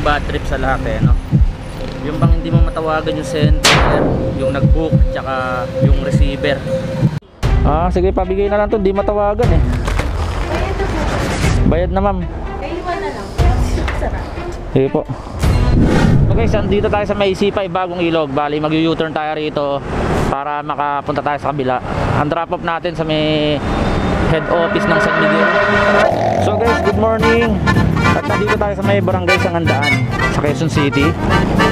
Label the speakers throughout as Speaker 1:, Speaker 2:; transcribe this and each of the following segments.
Speaker 1: bad trip sa lahat eh, no? Yung bang hindi mo matawagan yung sender, yung nag-book, tsaka yung receiver. Sige, pabigay na lang to, hindi matawagan eh. Bayad na ma'am.
Speaker 2: na lang.
Speaker 1: Sige po. Okay, so dito tayo sa may C5 Bagong Ilog. Bali mag-U-turn tayo rito para makapunta tayo sa kabila. Ang drop off natin sa may head office ng San Miguel. So guys, good morning. At nandito tayo sa may barangay Sangandaan sa Quezon City.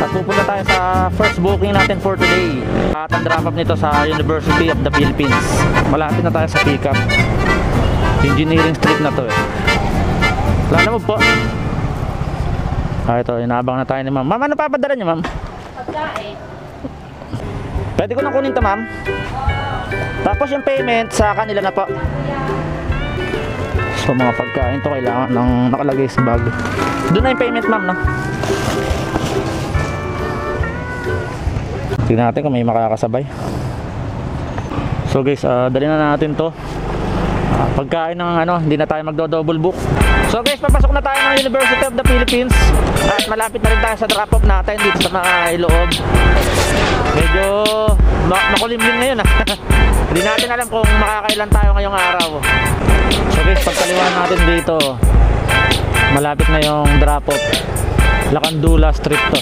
Speaker 1: At pupunta tayo sa first booking natin for today. At ang drop off nito sa University of the Philippines. Malapit na tayo sa pickup. Engineering Street na to eh. Lalo mo po. Ito, inabang na tayo ni ma'am. Ma'am, ano papadala niyo ma'am?
Speaker 2: Pagkain.
Speaker 1: Pwede ko na kunin to ma'am. Tapos yung payment sa kanila na po. So mga pagkain to kailangan ng nakalagay sa bag. Doon na yung payment ma'am, no? Tignan natin kung may makakasabay. So guys, dali na natin to. Pagkain ng hindi na tayo magdo-double book. So guys, papasok na tayo ng University of the Philippines. At malapit na rin tayo sa drop off natin dito sa mga loob. Medyo makulimlim ngayon Hindi natin alam kung makakailan tayo ngayong araw. So guys, pagkaliwan natin dito, malapit na yung drop off. Lacandula Street to.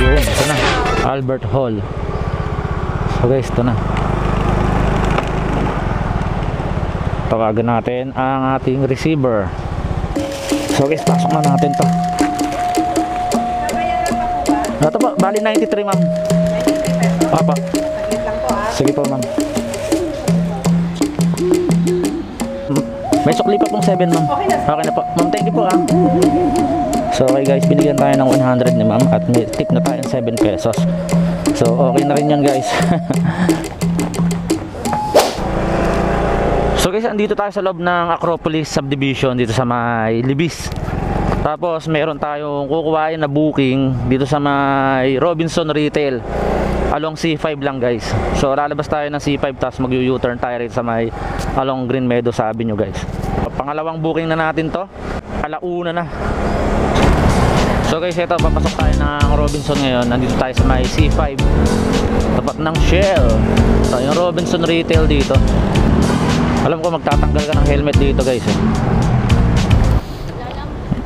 Speaker 1: Yun, ito na, Albert Hall. So guys, ito na. Tawagan natin ang ating receiver. So guys, pasok na natin to. Ito po, bali 93 ma'am. 93 pesos? Opo. Saglit lang po Sige po ma'am. May sukli pa pong 7 ma'am. Okay na po. Ma'am, thank you po So okay guys, binigyan tayo ng 100 ni ma'am. At may tip na tayo ng 7 pesos. So okay na rin yan guys. So guys, andito tayo sa loob ng Acropolis Subdivision dito sa may Libis. Tapos meron tayong kukuhain na booking dito sa may Robinson Retail along C5 lang guys. So lalabas tayo ng C5 tapos mag-U-turn tayo rito sa may along Green Meadows Avenue guys. Pangalawang booking na natin to. Alauna na. So guys, ito papasok tayo ng Robinson ngayon. Nandito tayo sa may C5 tapat ng Shell. So yung Robinson Retail dito. Alam ko magtatanggal ka ng helmet dito guys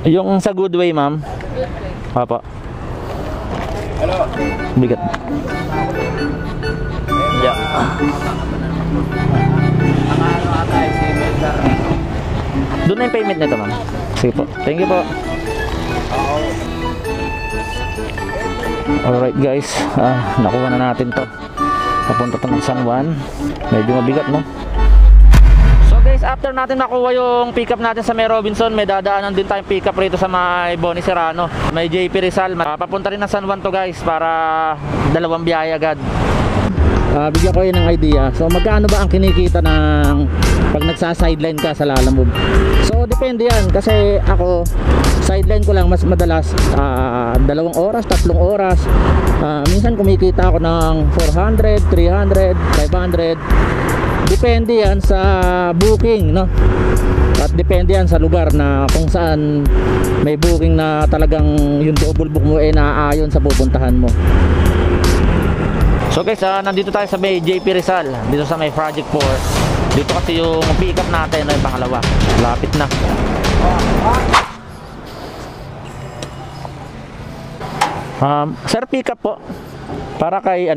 Speaker 1: Yung sa Goodway ma'am. Goodway. Papa. Hello. Bigat. Yeah. Doon na yung payment nito ma'am. Sige po. Thank you po. Alright guys, nakuha na natin to. Papunta to ng San Juan. Medyo mabigat no. Guys, after natin nakuha yung pick up natin sa may Robinson, may dadaanan din tayong pick up rito sa may Boni Serrano, may JP Rizal. Papunta rin ng San Juan to guys para dalawang biyahe agad. Bigyan ko yun ng idea. So magkano ba ang kinikita ng pag nagsa-sideline ka sa Lalamove? So depende yan kasi ako sideline ko lang mas madalas 2 oras, 3 oras. Minsan kumikita ako ng 400, 300, 500. Depende yan sa booking no? At depende yan sa lugar na kung saan may booking na talagang yung double book mo naaayon sa pupuntahan mo. So guys, nandito tayo sa may JP Rizal, dito sa may Project 4. Dito kasi yung pick up natin yung pangalawa. Lapit na. Sir, pick up po para kay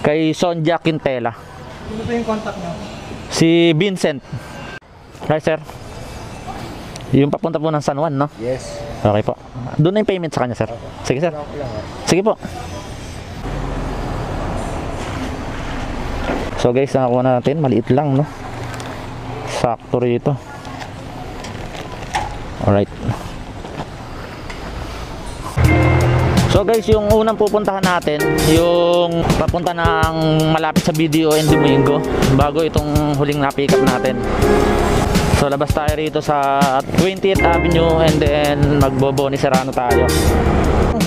Speaker 1: kay Sonja Quintela.
Speaker 3: Ano ba yung contact nyo?
Speaker 1: Si Vincent. Hi sir. Yung papunta po ng San Juan, no?
Speaker 3: Yes.
Speaker 1: Okay po. Doon na yung payment sa kanya sir. Sige sir. Sige po. So guys, nakakuha natin. Maliit lang, no? Sakto rito. Alright. So guys, yung unang pupuntahan natin, yung papunta ng malapit sa BDO and Domingo, bago itong huling na-pick up natin. So labas tayo rito sa 20th Avenue and then magbo-Boni Serrano tayo.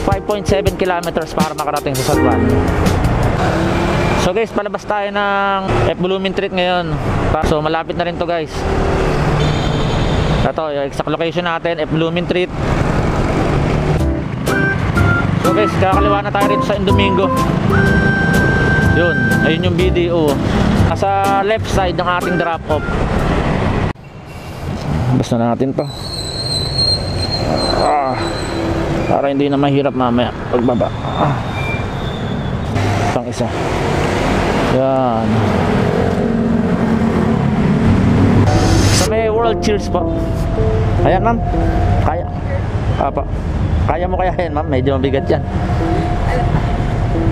Speaker 1: 5.7 kilometers para makarating sa San Juan. So guys, palabas tayo ng F. Blooming Street ngayon. So malapit na rin to guys. Ito, yung exact location natin, F. Blooming Street. So guys, kakaliwa na tayo rito sa Indomingo. Yun, ayun yung BDO. Nasa left side ng ating drop off. Basta na natin to. Para hindi na mahirap mamaya pagbaba. Pang isa. Yan. So may world cheers po. Ayan ma'am. Kaya. Apa. Kaya mo kaya yan ma'am. Medyo mabigat yan.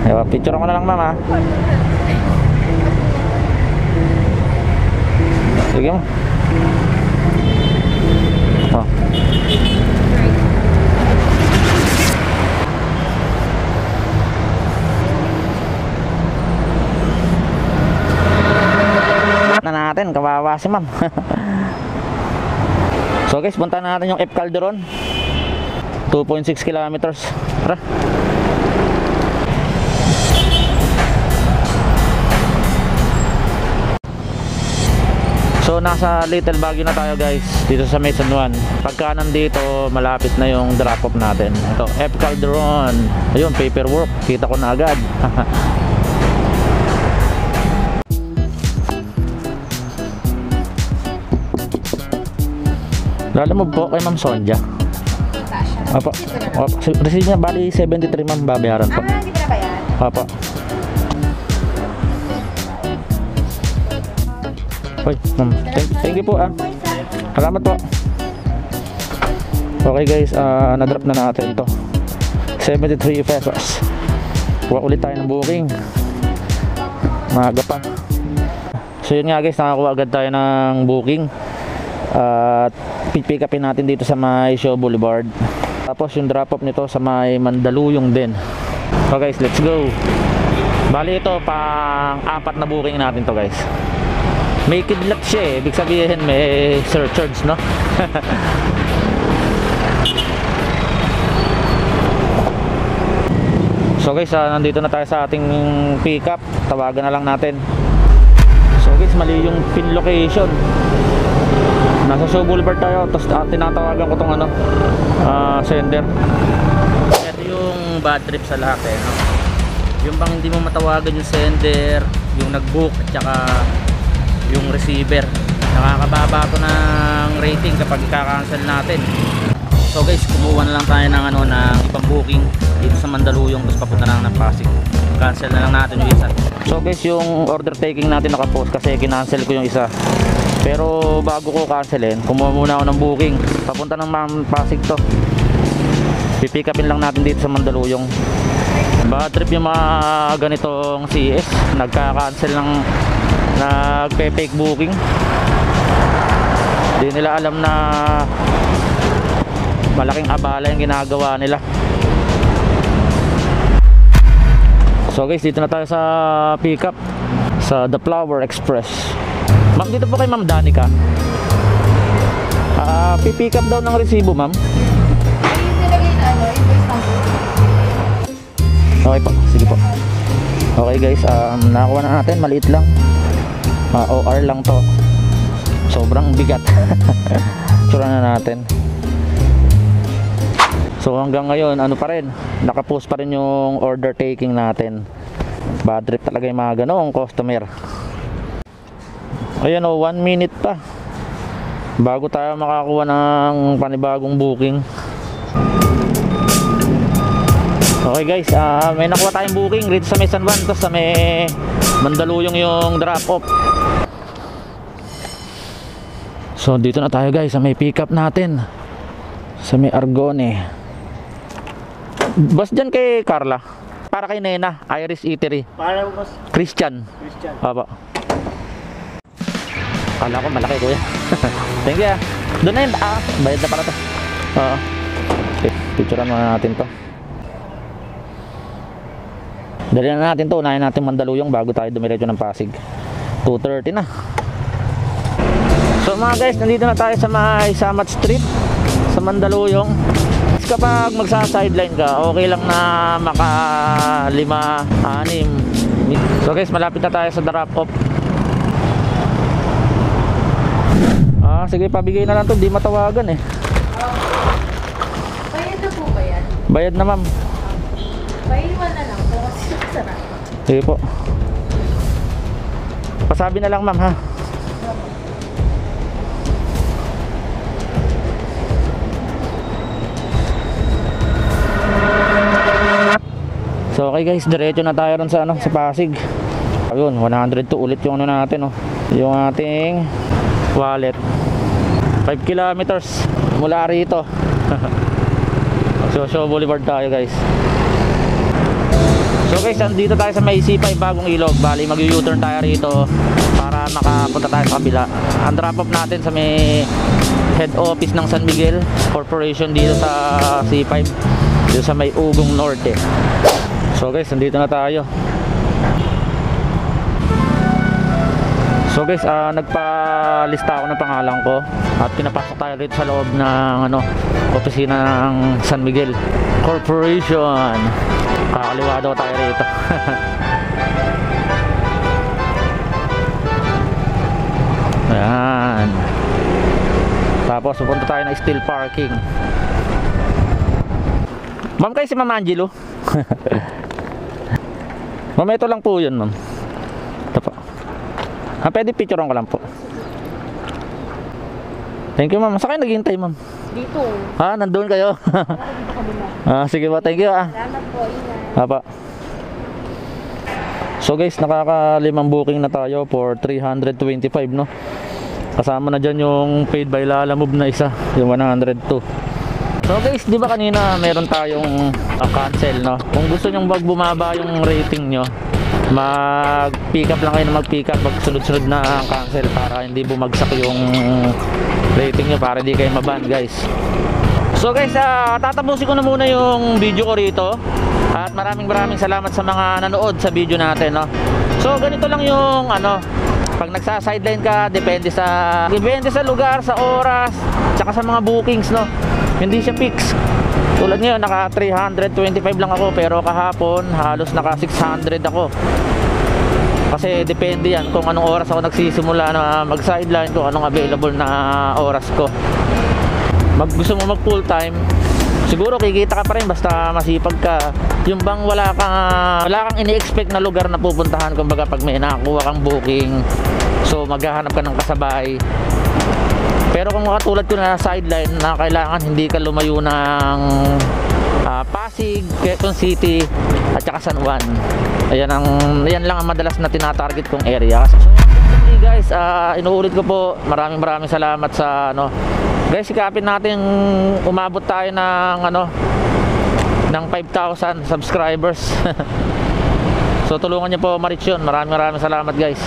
Speaker 1: Ewa, picture ko na lang ma'am ha. Sige mo. Oh. Na natin, kawawa si ma'am. So guys, punta na natin yung F Calderon. 2.6 kilometers. Tara. So nasa Little Baguio na tayo guys, dito sa May San Juan. Pagka nandito, malapit na yung drop off natin. Ito, F Calderon. Ayun, paperwork, kita ko na agad. Lalamog po kay Ma'am Sonja. Opo. Receive niya bali 73 ma'am, babayaran po.
Speaker 2: Hindi pa na ba yan?
Speaker 1: Opo. Hoy, ma'am. Thank you po ah. Salamat po. Okay guys, na-drop na natin to. 73 pesos. Kuha ulit tayo ng booking. Maaga pa. So yun nga guys, nakakuha agad tayo ng booking. At pick upin natin dito sa may Show Boulevard. Tapos yung drop off nito sa may Mandaluyong din. So guys, let's go. Bali ito pang 4 na booking natin to guys. May kidlat siya eh, ibig sabihin may surcharge no. So guys, nandito na tayo sa ating pick up. Tawagan na lang natin. So guys, mali yung pin location. Nasa Show Boulevard tayo, tapos tinatawagan ko tong sender. Ito yung bad trip sa lahat eh, no? Yung bang hindi mo matawagan yung sender, yung nag-book at saka yung receiver. Nakakababa to ng rating kapag i-cancel natin. So guys, kumuha na lang tayo ng ng ibang booking dito sa Mandaluyong, tapos papunta na lang ng Pasig. Cancel na lang natin yung isa. So guys, yung order taking natin nakapost kasi kinancel ko yung isa. Pero bago ko cancelin, kumuha muna ako ng booking. Papunta ng Pasig to. Pipick upin lang natin dito sa Mandaluyong. Bad trip yung mga ganitong CS. Nagka-cancel ng nagpe-fake booking. Hindi nila alam na malaking abala yung ginagawa nila. So guys, dito na tayo sa pick up sa The Flower Express. Ma'am, dito po kay Ma'am Danica. Pipick up daw ng resibo, ma'am.
Speaker 2: Ay, yung nilagay na invoice number.
Speaker 1: Okay po, sige po. Okay guys, nakakuha na natin, maliit lang. OR lang to. Sobrang bigat. Tsura na natin. So hanggang ngayon, ano pa rin, nakapost pa rin yung order taking natin. Bad trip talaga yung mga ganong customer. Ayan o, 1 minute pa bago tayo makakuha ng panibagong booking. Okay guys, may nakuha tayong booking rito sa may San Juan, tapos sa may Mandaluyong yung drop off. So dito na tayo guys sa may pick up natin sa may Argone. Bas dyan kay Carla, para kay Nena, Iris Eatery.
Speaker 3: Para mo
Speaker 1: Christian.
Speaker 3: Christian.
Speaker 1: Papa. Kala ko malaki kuya. Thank you. Doon na yun. Bayad na para to. Oo. Okay, picturean muna natin to. Dali na natin to. Unahin natin Mandaluyong bago tayo dumiretso ng Pasig. 2:30 na. So mga guys, nandito na tayo sa may Samat Street sa Mandaluyong. Kapag magsa-sideline ka, okay lang na maka 5, 6. So guys, malapit na tayo sa drop off. Sige, pabigay na lang to, di matawagan eh.
Speaker 2: Bayad na po ba yan?
Speaker 1: Bayad na ma'am.
Speaker 2: Paiwan na lang po kasi sarap.
Speaker 1: Sige po. Pasabi na lang ma'am ha. So okay guys, diretso na tayo ron sa ano, sa Pasig. Ayun, 102 ulit yung ano natin, oh. Yung ating wallet. 5 kilometers mula rito. So Boulevard tayo guys. So guys, andito tayo sa may C5 Bagong Ilog. Bali mag-U-turn tayo rito para makapunta tayo sa kabila. Ang drop off natin sa may head office ng San Miguel Corporation dito sa C5, dito sa may Ugong Norte. So guys, andito na tayo. So guys, nagpalista ako ng pangalan ko at pinapasok tayo dito sa loob ng ano, opisina ng San Miguel Corporation. Kakaliwa daw tayo rito. Ayan. Tapos pupunta tayo ng steel parking. Ma'am, kayo si Ma'am Angelo? Ma'am, ito lang po yun, ma'am. Ito po. Pwede picturean ko lang po. Thank you, ma'am. Saan kayo naghihintay, ma'am?
Speaker 2: Dito.
Speaker 1: Nandun kayo.
Speaker 2: Dito kabila.
Speaker 1: Sige po, thank you.
Speaker 2: Salamat po, ingat.
Speaker 1: Apa. So guys, nakaka-5 booking na tayo for 325, no? Kasama na dyan yung paid by Lala Move na isa, yung 102. So guys, di ba kanina meron tayong cancel, no? Kung gusto nyo bumaba yung rating nyo, mag-pick up lang kayo na mag-pick up, sunod-sunod na cancel para hindi bumagsak yung rating nyo, para hindi kayo maban guys. So guys, tatapusin ko na muna yung video ko rito. At maraming salamat sa mga nanood sa video natin, no? So ganito lang yung ano, pag nagsa-sideline ka, depende sa lugar, sa oras, tsaka sa mga bookings, no? Hindi siya fix. Tulad ngayon, naka 325 lang ako, pero kahapon halos naka 600 ako. Kasi depende yan kung anong oras ako nagsisimula na mag-sideline, kung anong available na oras ko. Gusto mo mag full time, siguro kikita ka pa rin basta masipag ka. Yung bang wala kang ini-expect na lugar na pupuntahan, kumbaga pag may nakakuha kang booking, so maghahanap ka ng kasabay. Pero kung makatulad ko na sideline na kailangan hindi ka lumayo ng Pasig, Quezon City at saka San Juan, ayan lang ang madalas na tinatarget kong area. So actually guys, inuulit ko po, maraming salamat sa ano. Guys, sikapin natin umabot tayo ng 5,000 subscribers. So tulungan niyo po ma-reach yun. Maraming salamat guys.